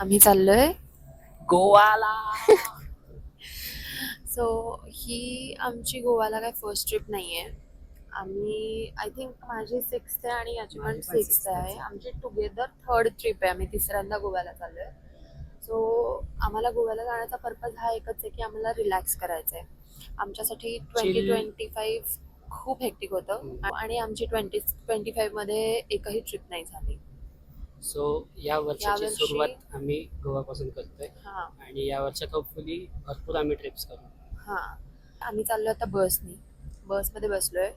आम्ही चाललोय गोवाला. सो ही आमची गोवाला काय फर्स्ट ट्रिप नाहीये. आम्ही आय थिंक माझी 6th आहे आणि याची पण 6th आहे. आमची टुगेदर 3rd ट्रिप आहे. आम्ही तिसऱ्यांदा गोव्याला चाललोय. सो आम्हाला गोव्याला जाण्याचा पर्पज हा एकच आहे की आम्हाला रिलॅक्स करायचं आहे. आमच्यासाठी 2025 खूप हेक्टिक होतं आणि आमची 2025 मध्ये एकही ट्रिप नाही झाली. सो या वर्षाची यावर्षी सुरुवात आम्ही गोवापासून करतोय हा आणि या वर्षात होपफुली भरपूर आम्ही ट्रिप्स करू. हा आम्ही चाललो आता बसमध्ये बसलोय.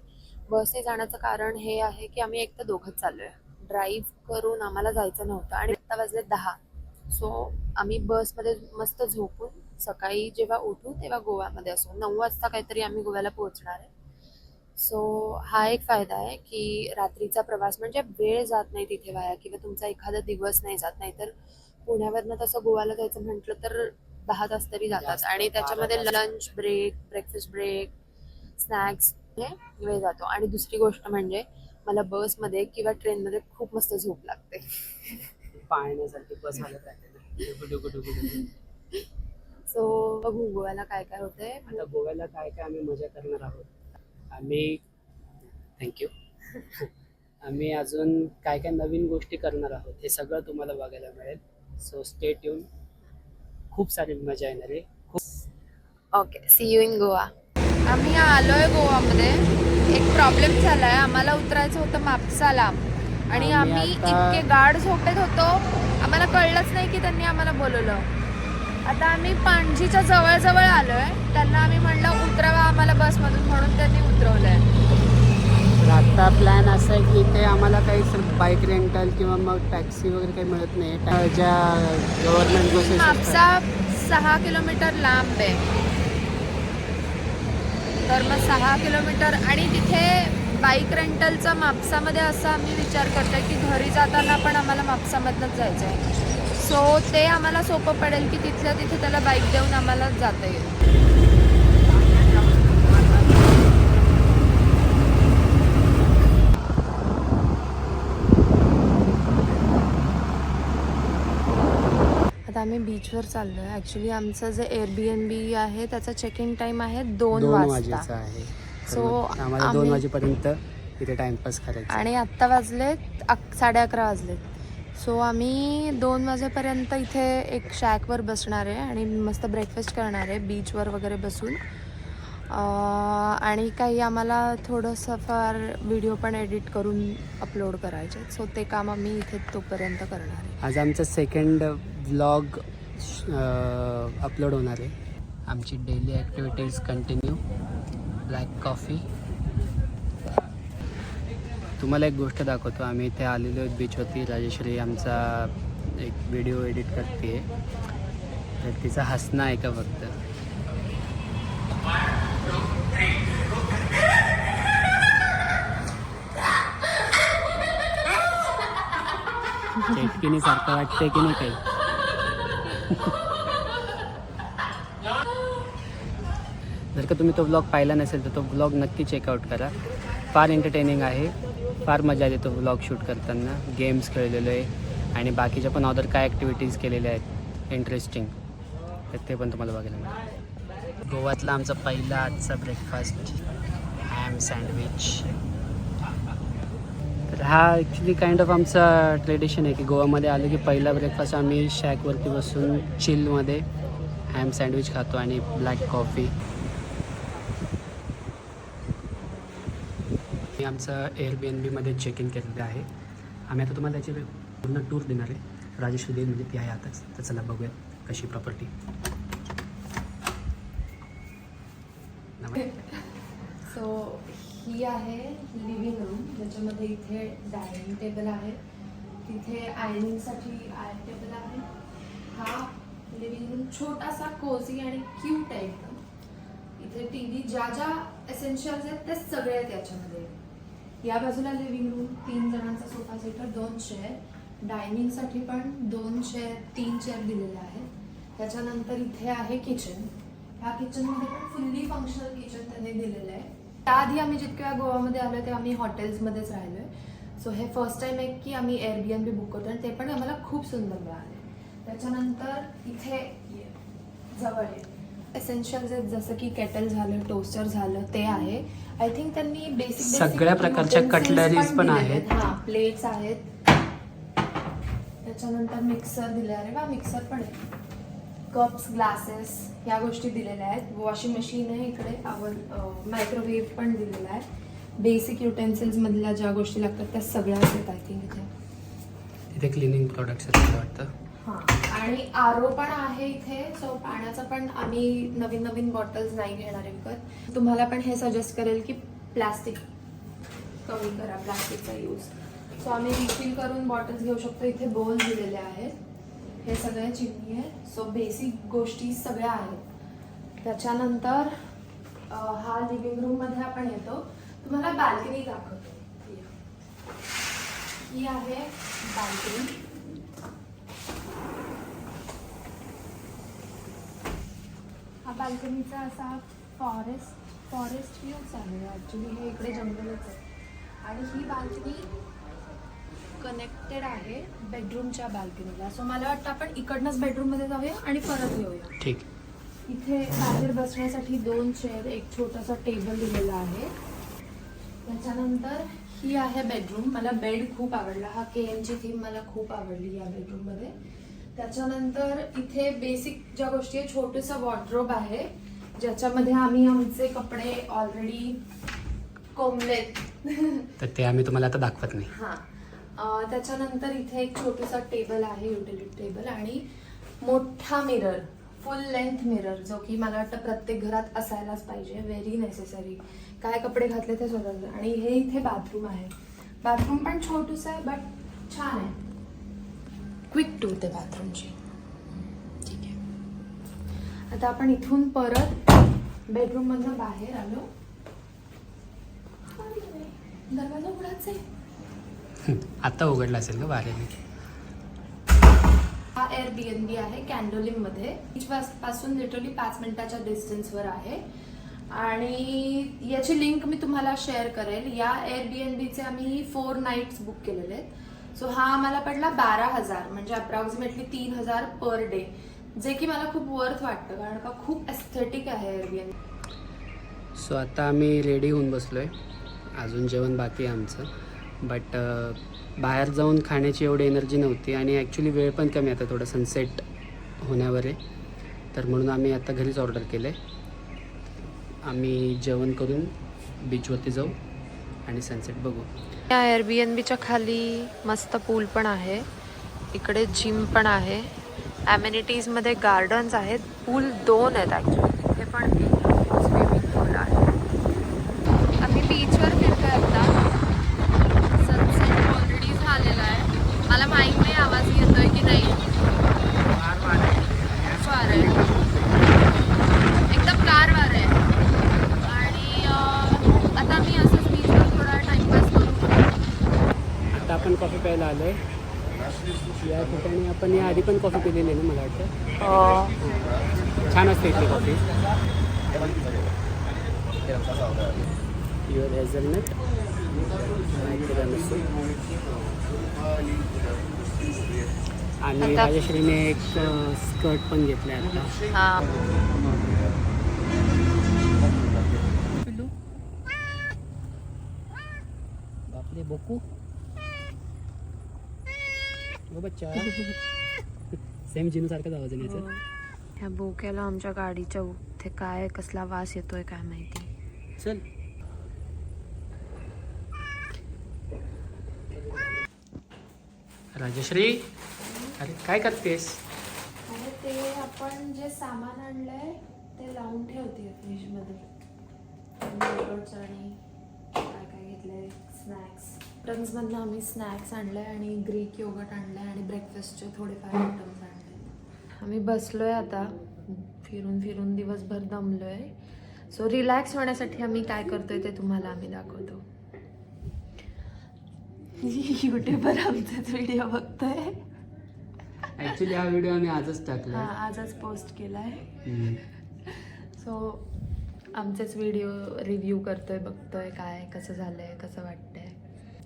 बसने जाण्याचं कारण हे आहे की आम्ही एक तर दोघंच चाललोय. ड्राईव्ह करून आम्हाला जायचं नव्हतं आणि आता वाजले 10. सो आम्ही बसमध्ये मस्त झोपून सकाळी जेव्हा उठू तेव्हा गोव्यामध्ये असू. 9 वाजता काहीतरी आम्ही गोव्याला पोहोचणार आहे. सो हा एक फायदा आहे की रात्रीचा प्रवास म्हणजे वेळ जात नाही तिथे वाया किंवा तुमचा एखादा दिवस नाही जात. नाही तर पुण्यावरनं तसं गोव्याला जायचं म्हटलं तर 10 तास तरी जातात आणि त्याच्यामध्ये lunch break, breakfast break, snacks वेळ जातो. आणि दुसरी गोष्ट म्हणजे मला बसमध्ये किंवा ट्रेनमध्ये खूप मस्त झोप लागते. पाहण्यासाठी बस हालत आहे डुगु डुगु डुगु डुगु. सो बघू गोव्याला काय काय होतंय. आता गोव्याला काय काय आम्ही मजा करणार आहोत. आम्ही थँक्यू. आम्ही अजून काय काय नवीन गोष्टी करणार आहोत हे सगळं तुम्हाला बघायला मिळेल. So stay tune. खूप सारी मजा येणार आहे. Okay, see you in Goa. आम्ही आलोय गोवामध्ये. एक प्रॉब्लेम झालाय. आम्हाला उतरायचं होतं म्हापसाला आणि आम्ही इतके गाढ झोपेत होतो आम्हाला कळलंच नाही की त्यांनी आम्हाला बोलवलं. आता आम्ही पाणजीच्या जवळ आलोय. त्यांना आम्ही म्हणलं उतरवा आम्हाला बसमधून, म्हणून त्यांनी उतरवलंय. तर आता प्लॅन असा आहे की इथे आम्हाला काही बाईक रेंटल किंवा मग टॅक्सी वगैरे काही मिळत नाही. ज्या गव्हर्नमेंट बसेस म्हापसा 6 किलोमीटर लांब आहे. तर मग 6 किलोमीटर आणि तिथे बाईक रेंटलचा म्हापसामध्ये असा आम्ही विचार करतोय की घरी जाताना पण आम्हाला म्हापसामधनंच जायचं आहे. सो ते आम्हाला सोपं पडेल की तिथल्या तिथे त्याला बाईक देऊन आम्हाला जाता येईल. आता आम्ही बीचवर चाललो आहे. ॲक्च्युली आमचं जे एअरबीएनबी आहे त्याचा चेक इन टाईम आहे 2 वाजता आहे. सो आम्हाला 2 वाजेपर्यंत इथे टाइमपास करायचा आणि आत्ता वाजलेत 11:30 वाजलेत. सो आम्ही 2 वाजेपर्यंत इथे एक शॅकवर बसणार आहे आणि मस्त ब्रेकफास्ट करणार आहे बीचवर वगैरे बसून. आणि काही आम्हाला थोडंसं फार व्हिडिओ पण एडिट करून अपलोड करायचे. सो ते काम आम्ही इथे तोपर्यंत करणार आहे. आज आमचा सेकंड व्लॉग अपलोड होणार आहे. आमची daily activities continue. Black coffee. तुम्हाला एक गोष्ट दाखवतो. आम्ही इथे आलेलो आहेत बीचवरती. राजेश्री आमचा एक व्हिडिओ एडिट करते आहे. तर तिचं हसणं आहे का फक्त. चेटकिनी सारखं वाटतंय की नाही काही. जर का तुम्ही तो व्लॉग पाहिला नसेल तर तो व्लॉग नक्की चेकआउट करा. फार एंटरटेनिंग आहे. फार मजा येते तो व्लॉग शूट करताना. गेम्स खेळलेलो आहे आणि बाकीच्या पण अदर काय ॲक्टिव्हिटीज केलेल्या आहेत इंटरेस्टिंग, तर ते पण तुम्हाला बघायला मिळेल. गोव्यातला आमचा पहिला आजचा ब्रेकफास्ट हॅम सँडविच. तर हा ॲक्च्युली काइंड ऑफ आमचा ट्रेडिशन आहे की गोव्यामध्ये आलं की पहिला ब्रेकफास्ट आम्ही शॅकवरती बसून चिलमध्ये हॅम सँडविच खातो आणि ब्लॅक कॉफी. मी आमचं एअरबीएनबीमध्ये चेक इन केलेलं आहे. आम्ही आता तुम्हाला त्याची पूर्ण टूर देणार आहे. राजेश्री देव म्हणजे ती आहे आताच. तर चला बघूया कशी प्रॉपर्टी. सो ही आहे लिव्हिंग रूम, ज्याच्यामध्ये इथे डायनिंग टेबल आहे, तिथे आयर्निंगसाठी आयर्न टेबल आहे. हा लिव्हिंग रूम छोटासा कोझी आणि क्यूट आहे एकदम. इथे टी व्ही, ज्या ज्या एसेन्शियल्स आहेत ते सगळे आहेत याच्यामध्ये. या बाजूला लिव्हिंग रूम, 3 जणांचा सोफा सेटर, 2 चेअर, डायनिंगसाठी पण 2 चेअर 3 चेअर दिलेल्या आहेत. त्याच्यानंतर इथे आहे किचन. ह्या किचनमध्ये पण फुल्ली फंक्शनल किचन त्यांनी दिलेलं आहे. त्याआधी आम्ही जितक्या वेळा गोव्यामध्ये आलो ते आम्ही हॉटेल्समध्येच राहिलो आहे. सो हे फर्स्ट टाईम आहे की आम्ही एअरबीएनबी बुक करतो आणि ते पण आम्हाला खूप सुंदर मिळाले. त्याच्यानंतर इथे जवळ एसेन्शियल्स आहेत, जसं की केटल झालं, टोस्टर झालं, ते आहे. आय थिंक त्यांनी बेसिक सगळ्या प्रकारच्या cutleries पण आहेत. हां, प्लेट्स आहेत. त्याच्यानंतर मिक्सर दिले. अरे वा, मिक्सर पण आहे. कप्स, ग्लासेस ह्या गोष्टी दिलेल्या आहेत. वॉशिंग मशीन आहे इकडे. मायक्रोवेव्ह पण दिलेला आहे. बेसिक युटेन्सिल्स मधल्या ज्या गोष्टी लागतात त्या सगळ्याच आहेत आय थिंक इथे. इथे क्लिनिंग प्रोडक्ट्स आहेत वाटतं. हां, आणि आरो पण आहे इथे. सो पाण्याचं पण आम्ही नवीन नवीन बॉटल्स नाही घेणार आहे विकत. तुम्हाला पण हे सजेस्ट करेल की प्लास्टिक कमी करा, प्लास्टिकचा यूज. सो आम्ही रिफिल करून बॉटल्स घेऊ शकतो. इथे बोल दिलेले आहेत. हे सगळे चिमणी आहे. सो बेसिक गोष्टी सगळ्या आहेत. त्याच्यानंतर हा लिव्हिंग रूम मध्ये आपण येतो. तुम्हाला बाल्कनी दाखवतो. ही आहे बाल्कनी. हा बाल्कनीचा असा फॉरेस्ट व्ह्यूच आहे. ॲक्च्युली हे इकडे जंगलच आहे. आणि ही बाल्कनी कनेक्टेड आहे बेडरूमच्या बाल्कनीला. सो मला वाटतं आपण इकडनंच बेडरूममध्ये जाऊया आणि परत येऊया. ठीक. इथे बाहेर बसण्यासाठी 2 चेअर, एक छोटासा टेबल दिलेला आहे. त्याच्यानंतर ही आहे बेडरूम. मला बेड खूप आवडला. हा केएनची थीम मला खूप आवडली या बेडरूममध्ये. त्याच्यानंतर इथे बेसिक ज्या गोष्टी आहे, छोटंसं वॉर्डरोब आहे ज्याच्यामध्ये आम्ही आमचे कपडे ऑलरेडी कोंबलेत. तर ते आम्ही तुम्हाला आता दाखवत नाही. हां. त्याच्यानंतर इथे एक छोटंसा टेबल आहे, युटिलिटी टेबल, आणि मोठा मिरर, फुल लेंथ मिरर, जो की मला वाटतं प्रत्येक घरात असायलाच पाहिजे. Very necessary. काय कपडे घातले ते स्वतंत्र. आणि हे इथे बाथरूम आहे. बाथरूम पण छोटूसं आहे बट छान आहे. क्विक टूर आहे बाथरूमची. ठीक आहे. आता आपण इथून परत बेडरूम मधनं बाहेर आलो. दरवाजा उघडाच आहे. आता उघडला असेल का बाहेर? हा Airbnb आहे कॅन्डोलिम मध्ये. बीच पासून लिटरली 5 मिनिटाच्या डिस्टन्सवर आहे. आणि याची लिंक मी तुम्हाला शेअर करेल. या Airbnbचे आम्ही 4 नाईट्स बुक केलेले आहेत. सो हा आम्हाला पडला 12,000, म्हणजे अप्रॉक्सिमेटली 3,000 पर डे, जे की मला खूप वर्थ वाटतं कारण का खूप एस्थेटिक आहे Airbnb. सो आता आम्ही रेडी होऊन बसलो आहे. अजून जेवण बाकी आहे आमचं. बट बाहेर जाऊन खाण्याची एवढी एनर्जी नव्हती आणि ॲक्च्युली वेळ पण कमी आता, थोडं सनसेट होण्यावर आहे. तर म्हणून आम्ही आता घरीच ऑर्डर केलं आहे. आम्ही जेवण करून बीचवरती जाऊ आणि सनसेट बघू. या Airbnbच्या खाली मस्त पूल पण आहे. इकडे जिम पण आहे. ॲमेनिटीजमध्ये गार्डन्स आहेत. पूल 2 आहेत ॲक्च्युली. तिथे पण स्विमिंग पूल आहे. आम्ही बीचवर फिरतोय आता. सनसेट ऑलरेडी झालेला आहे. मला माहीत नाही आवाज येतोय की नाही. फार आहे, एकदम गार वार आहे. आणि आता मी असंच बीचवर थोडा टाइमपास करू. आता आपण कॉफी प्यायला आलो आहे. या ठिकाणी आपण या आधी पण कॉफी पिलेली ना, मला वाटतं. छान असते इथली कॉफी. Your hazelnut. आणि राजश्रीने एक स्कर्ट पण घेतलं आहे आता. बापरे बोकू. हो बच्चा. सेम जिनू सारखाच आवाज आहे याचा. ह्या बोक्याला आमच्या गाडीच्या इथे काय कसला वास येतोय काय माहिती. चल. राजश्री, अरे काय करतेस? अरे ते आपण जे सामान आणलंय ते लावून ठेवते फ्रीजमध्ये. आणि काय काय घेतलंय, स्नॅक्स. टन्समधनं आम्ही स्नॅक्स आणलंय आणि ग्रीक योगर्ट आणलंय आणि ब्रेकफास्टचे थोडेफार आयटम्स आणले. आम्ही बसलोय आता, फिरून फिरून दिवसभर दमलोय. सो रिलॅक्स होण्यासाठी आम्ही काय करतोय ते तुम्हाला आम्ही दाखवतो. युट्यूबवर आमचाच व्हिडिओ बघतोय. ऍक्च्युली हा व्हिडिओ आम्ही आजच टाकला. आजच पोस्ट केलाय. सो आमचेच व्हिडिओ रिव्ह्यू करतोय, बघतोय काय कसं झालंय, कसं वाटतंय.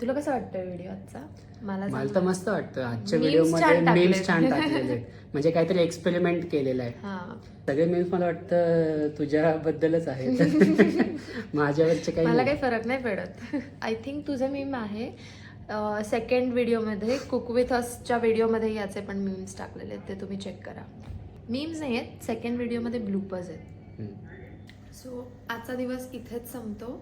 तुला कसं वाटतं व्हिडिओ आजचा? मला तर मस्त वाटतं आजच्या Memes व्हिडिओमध्ये छान टाकलेत. मीम्स छान टाकलेले आहेत. म्हणजे काहीतरी एक्सपेरिमेंट केलेलं आहे. हां, सगळे मीम्स मला वाटतं तुझ्याबद्दलच आहेत. माझ्यावरचे काही मला नाही. काही फरक नाही पडत. आय थिंक तुझं मीम आहे सेकंड व्हिडिओमध्ये, कुक विथ असच्या व्हिडिओमध्ये याचे पण मीम्स टाकलेले आहेत, ते तुम्ही चेक करा. मीम्स नाही आहेत, सेकंड व्हिडिओमध्ये ब्लूपर्स आहेत. हम्म. सो आजचा दिवस इथेच संपतो.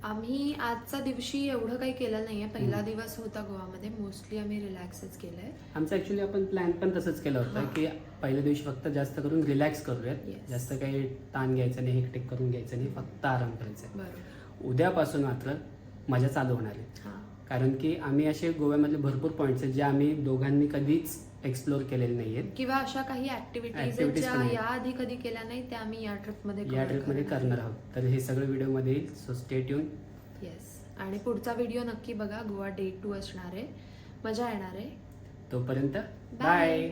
आम्ही आजच्या दिवशी एवढं काही केलं नाही आहे. पहिला दिवस होता गोवामध्ये, मोस्टली आम्ही रिलॅक्सच केलं आहे. आमचं ॲक्च्युली आपण प्लॅन पण तसंच केलं होतं हां. की पहिल्या दिवशी फक्त जास्त करून रिलॅक्स करूयात. Yes. जास्त काही ताण घ्यायचं नाही, हेक्टिक करून घ्यायचं नाही, फक्त आराम करायचा आहे. बरोबर. उद्यापासून मात्र मजा चालू होणार आहे. हां, कारण की आम्ही असे गोव्यामधले भरपूर पॉईंट्स आहेत जे आम्ही दोघांनी कधीच एक्सप्लोअर केलेले नाही आहेत. किंवा अशा काही ऍक्टिव्हिटीज Activities ज्या पण आहेत. याआधी कधी केल्या नाही त्या आम्ही या ट्रिपमध्ये या ट्रिपमध्ये करणार आहोत. तर हे सगळं व्हिडिओमध्ये येईल. So stay tune. येस. आणि पुढचा व्हिडिओ नक्की बघा. गोवा डे 2 असणार आहे, मजा येणार आहे. तोपर्यंत Bye. बाय.